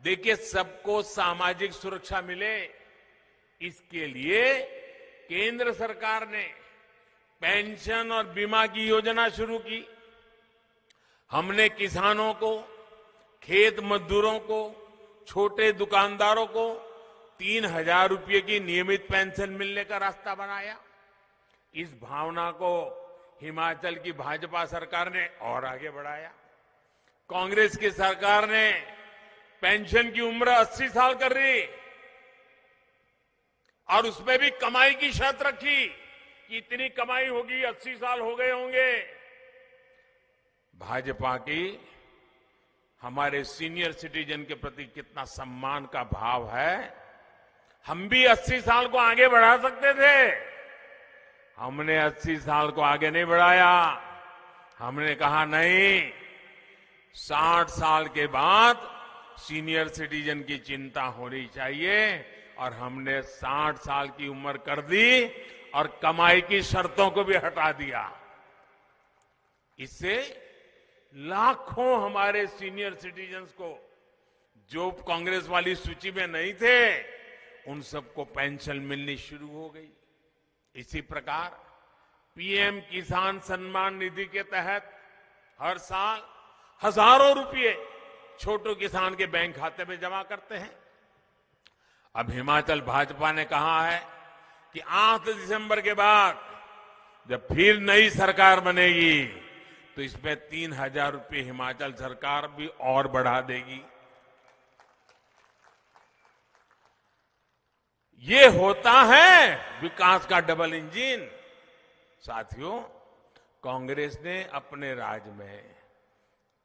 देखिए, सबको सामाजिक सुरक्षा मिले, इसके लिए केंद्र सरकार ने पेंशन और बीमा की योजना शुरू की। हमने किसानों को, खेत मजदूरों को, छोटे दुकानदारों को 3,000 रुपये की नियमित पेंशन मिलने का रास्ता बनाया। इस भावना को हिमाचल की भाजपा सरकार ने और आगे बढ़ाया। कांग्रेस की सरकार ने पेंशन की उम्र 80 साल कर दी और उसमें भी कमाई की शर्त रखी कि इतनी कमाई होगी, 80 साल हो गए होंगे। भाजपा की हमारे सीनियर सिटीजन के प्रति कितना सम्मान का भाव है। हम भी 80 साल को आगे बढ़ा सकते थे, हमने 80 साल को आगे नहीं बढ़ाया। हमने कहा नहीं, 60 साल के बाद सीनियर सिटीजन की चिंता होनी चाहिए और हमने 60 साल की उम्र कर दी और कमाई की शर्तों को भी हटा दिया। इससे लाखों हमारे सीनियर सिटीजन्स को जो कांग्रेस वाली सूची में नहीं थे, उन सबको पेंशन मिलनी शुरू हो गई। इसी प्रकार पीएम किसान सम्मान निधि के तहत हर साल हजारों रुपए छोटे किसान के बैंक खाते में जमा करते हैं। अब हिमाचल भाजपा ने कहा है कि 8 दिसंबर के बाद जब फिर नई सरकार बनेगी तो इसमें 3,000 रुपये हिमाचल सरकार भी और बढ़ा देगी। ये होता है विकास का डबल इंजन। साथियों, कांग्रेस ने अपने राज में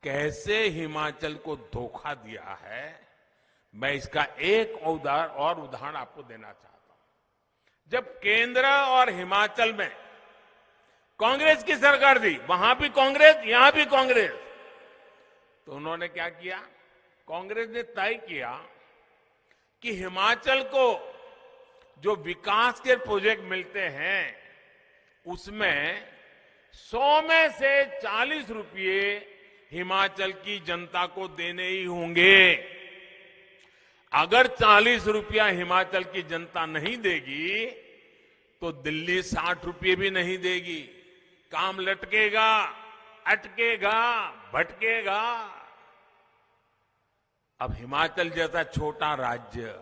कैसे हिमाचल को धोखा दिया है, मैं इसका एक और उदाहरण आपको देना चाहता हूं। जब केंद्र और हिमाचल में कांग्रेस की सरकार थी, वहां भी कांग्रेस, यहां भी कांग्रेस, तो उन्होंने क्या किया? कांग्रेस ने तय किया कि हिमाचल को जो विकास के प्रोजेक्ट मिलते हैं उसमें 100 में से 40 रुपये हिमाचल की जनता को देने ही होंगे। अगर 40 रुपया हिमाचल की जनता नहीं देगी तो दिल्ली 60 रुपये भी नहीं देगी। काम लटकेगा, अटकेगा, भटकेगा। अब हिमाचल जैसा छोटा राज्य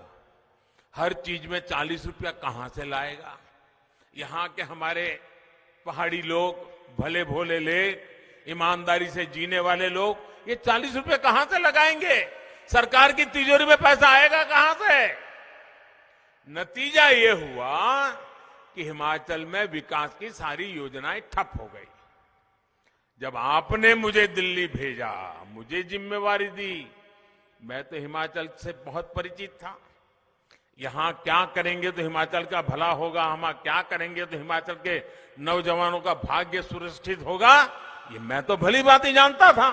हर चीज में 40 रुपया कहां से लाएगा? यहां के हमारे पहाड़ी लोग, भले भोले लोग, ईमानदारी से जीने वाले लोग ये 40 रुपये कहां से लगाएंगे? सरकार की तिजोरी में पैसा आएगा कहां से? नतीजा ये हुआ कि हिमाचल में विकास की सारी योजनाएं ठप हो गई। जब आपने मुझे दिल्ली भेजा, मुझे जिम्मेवारी दी, मैं तो हिमाचल से बहुत परिचित था। यहां क्या करेंगे तो हिमाचल का भला होगा, हम क्या करेंगे तो हिमाचल के नौजवानों का भाग्य सुरक्षित होगा, ये मैं तो भली बात ही जानता था।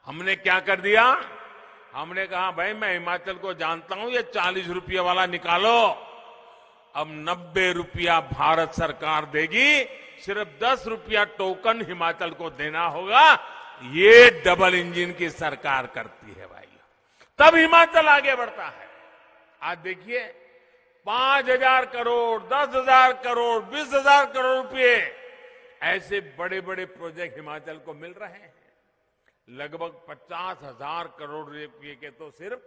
हमने क्या कर दिया? हमने कहा भाई मैं हिमाचल को जानता हूं, ये 40 रुपये वाला निकालो। अब 90 रुपया भारत सरकार देगी, सिर्फ 10 रुपया टोकन हिमाचल को देना होगा। ये डबल इंजन की सरकार करती है भाई, तब हिमाचल आगे बढ़ता है। आज देखिए 5,000 करोड़, 10,000 करोड़, 20,000 करोड़ रुपए ऐसे बड़े बड़े प्रोजेक्ट हिमाचल को मिल रहे हैं। लगभग 50,000 करोड़ रुपए के तो सिर्फ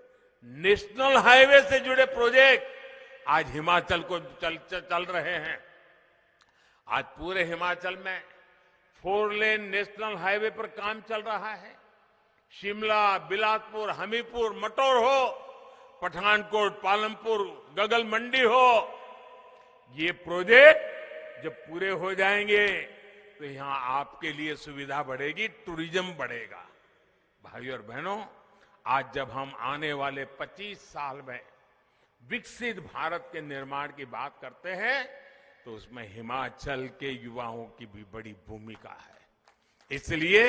नेशनल हाईवे से जुड़े प्रोजेक्ट आज हिमाचल को चल रहे हैं। आज पूरे हिमाचल में 4 लेन नेशनल हाईवे पर काम चल रहा है। शिमला, बिलासपुर, हमीरपुर, मटौर हो, पठानकोट, पालमपुर, गगल मंडी हो, ये प्रोजेक्ट जब पूरे हो जाएंगे तो यहां आपके लिए सुविधा बढ़ेगी, टूरिज्म बढ़ेगा। भाइयों और बहनों, आज जब हम आने वाले 25 साल में विकसित भारत के निर्माण की बात करते हैं तो उसमें हिमाचल के युवाओं की भी बड़ी भूमिका है। इसलिए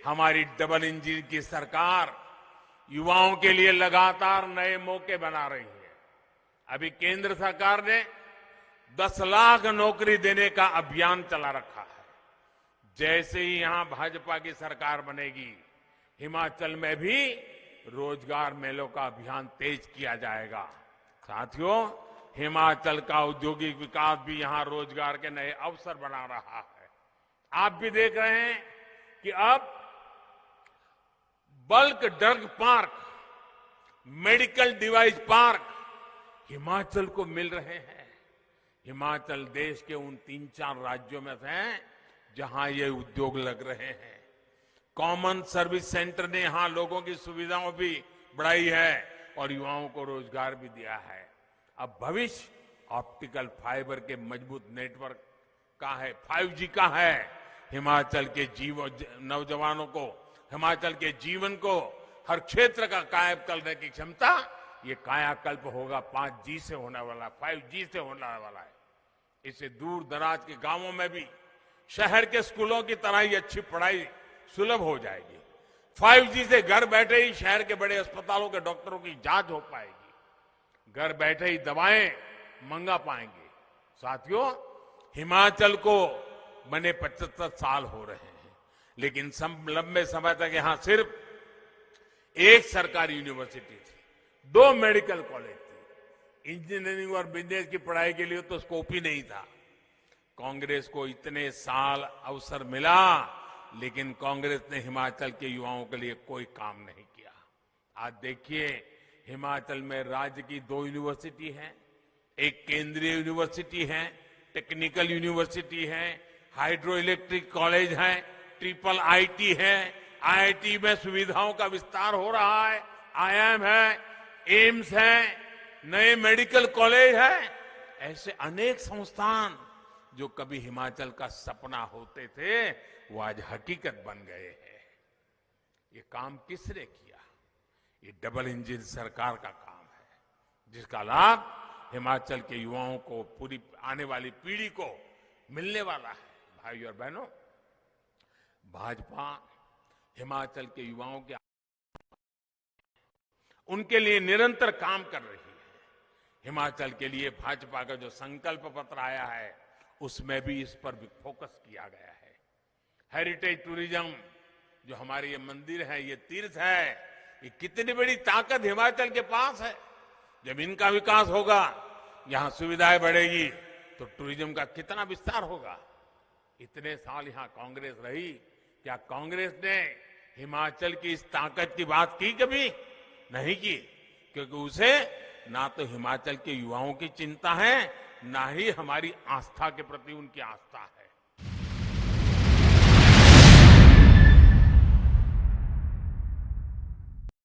हमारी डबल इंजन की सरकार युवाओं के लिए लगातार नए मौके बना रही है। अभी केंद्र सरकार ने 10 लाख नौकरी देने का अभियान चला रखा है। जैसे ही यहां भाजपा की सरकार बनेगी, हिमाचल में भी रोजगार मेलों का अभियान तेज किया जाएगा। साथियों, हिमाचल का औद्योगिक विकास भी यहां रोजगार के नए अवसर बना रहा है। आप भी देख रहे हैं कि अब bulk drug park, medical device park Himachal को मिल रहे हैं। हिमाचल देश के उन 3-4 राज्यों में से हैं जहां ये उद्योग लग रहे हैं। कॉमन सर्विस सेंटर ने यहां लोगों की सुविधाओं भी बढ़ाई है और युवाओं को रोजगार भी दिया है। अब भविष्य ऑप्टिकल फाइबर के मजबूत नेटवर्क का है, 5G का है। हिमाचल के नौजवानों को, हिमाचल के जीवन को हर क्षेत्र का कायम करने की क्षमता, ये कायाकल्प होगा 5G से होने वाला, 5G से होने वाला है। इससे दूर दराज के गांवों में भी शहर के स्कूलों की तरह ही अच्छी पढ़ाई सुलभ हो जाएगी। 5G से घर बैठे ही शहर के बड़े अस्पतालों के डॉक्टरों की जांच हो पाएगी, घर बैठे ही दवाएं मंगा पाएंगे। साथियों, हिमाचल को बने 75 साल हो रहे हैं, लेकिन लंबे समय तक यहां सिर्फ एक सरकारी यूनिवर्सिटी थी, 2 मेडिकल कॉलेज थे। इंजीनियरिंग और बिजनेस की पढ़ाई के लिए तो स्कोप ही नहीं था। कांग्रेस को इतने साल अवसर मिला, लेकिन कांग्रेस ने हिमाचल के युवाओं के लिए कोई काम नहीं किया। आज देखिए, हिमाचल में राज्य की 2 यूनिवर्सिटी हैं, एक केंद्रीय यूनिवर्सिटी है, टेक्निकल यूनिवर्सिटी है, हाइड्रो इलेक्ट्रिक कॉलेज है, ट्रिपल आईटी है, आईआईटी में सुविधाओं का विस्तार हो रहा है, आईआईएम है, एम्स है, नए मेडिकल कॉलेज है। ऐसे अनेक संस्थान जो कभी हिमाचल का सपना होते थे, वो आज हकीकत बन गए हैं। ये काम किसने किया? ये डबल इंजन सरकार का काम है, जिसका लाभ हिमाचल के युवाओं को, पूरी आने वाली पीढ़ी को मिलने वाला है। भाइयों और बहनों, भाजपा हिमाचल के युवाओं के उनके लिए निरंतर काम कर रही है। हिमाचल के लिए भाजपा का जो संकल्प पत्र आया है, उसमें भी इस पर भी फोकस किया गया है। हेरिटेज टूरिज्म, जो हमारे ये मंदिर है, ये तीर्थ है, ये कितनी बड़ी ताकत हिमाचल के पास है। जब इनका विकास होगा, यहां सुविधाएं बढ़ेगी, तो टूरिज्म का कितना विस्तार होगा। इतने साल यहां कांग्रेस रही, क्या कांग्रेस ने हिमाचल की इस ताकत की बात की? कभी नहीं की, क्योंकि उसे ना तो हिमाचल के युवाओं की चिंता है, ना ही हमारी आस्था के प्रति उनकी आस्था है।